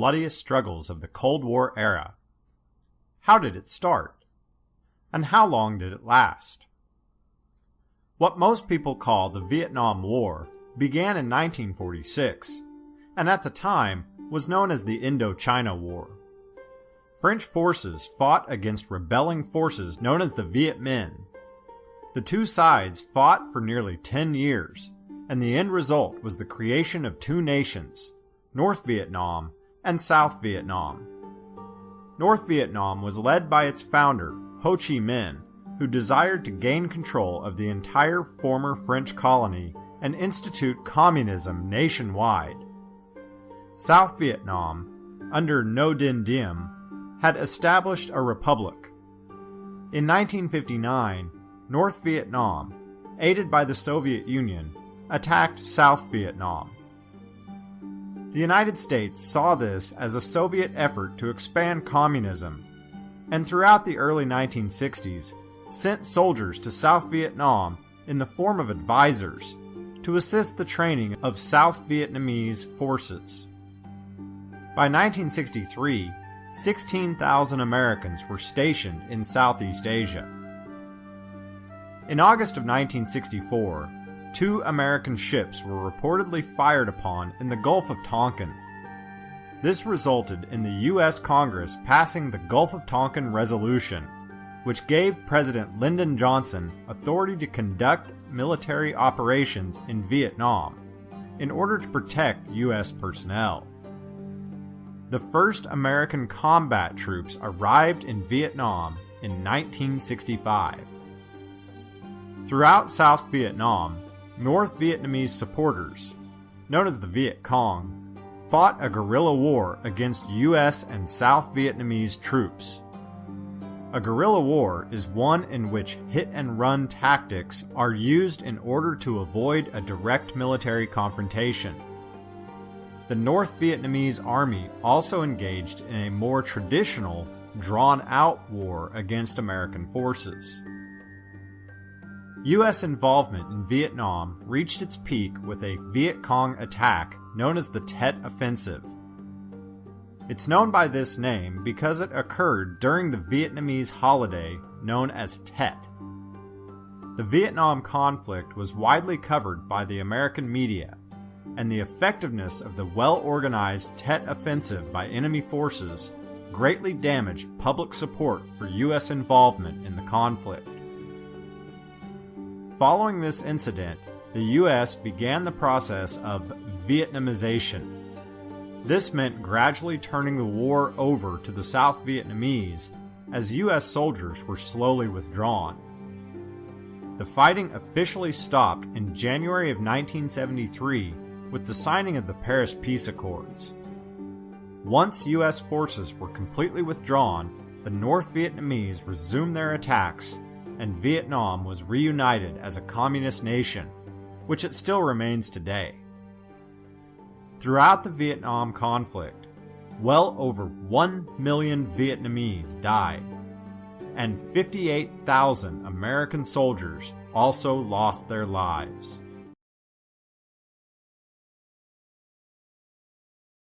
bloodiest struggles of the Cold War era. How did it start? And how long did it last? What most people call the Vietnam War began in 1946, and at the time was known as the Indochina War. French forces fought against rebelling forces known as the Viet Minh. The two sides fought for nearly 10 years, and the end result was the creation of two nations, North Vietnam and South Vietnam. North Vietnam was led by its founder, Ho Chi Minh, who desired to gain control of the entire former French colony and institute communism nationwide. South Vietnam, under Ngo Dinh Diem, had established a republic. In 1959, North Vietnam, aided by the Soviet Union, attacked South Vietnam. The United States saw this as a Soviet effort to expand communism, and throughout the early 1960s sent soldiers to South Vietnam in the form of advisors to assist the training of South Vietnamese forces. By 1963, 16,000 Americans were stationed in Southeast Asia. In August of 1964, 2 American ships were reportedly fired upon in the Gulf of Tonkin. This resulted in the U.S. Congress passing the Gulf of Tonkin Resolution, which gave President Lyndon Johnson authority to conduct military operations in Vietnam in order to protect U.S. personnel. The first American combat troops arrived in Vietnam in 1965. Throughout South Vietnam, North Vietnamese supporters, known as the Viet Cong, fought a guerrilla war against U.S. and South Vietnamese troops. A guerrilla war is one in which hit-and-run tactics are used in order to avoid a direct military confrontation. The North Vietnamese Army also engaged in a more traditional, drawn-out war against American forces. U.S. involvement in Vietnam reached its peak with a Viet Cong attack known as the Tet Offensive. It's known by this name because it occurred during the Vietnamese holiday known as Tet. The Vietnam conflict was widely covered by the American media, and the effectiveness of the well-organized Tet Offensive by enemy forces greatly damaged public support for U.S. involvement in the conflict. Following this incident, the U.S. began the process of Vietnamization. This meant gradually turning the war over to the South Vietnamese as U.S. soldiers were slowly withdrawn. The fighting officially stopped in January of 1973 with the signing of the Paris Peace Accords. Once U.S. forces were completely withdrawn, the North Vietnamese resumed their attacks, and Vietnam was reunited as a communist nation, which it still remains today. Throughout the Vietnam conflict, well over 1 million Vietnamese died, and 58,000 American soldiers also lost their lives.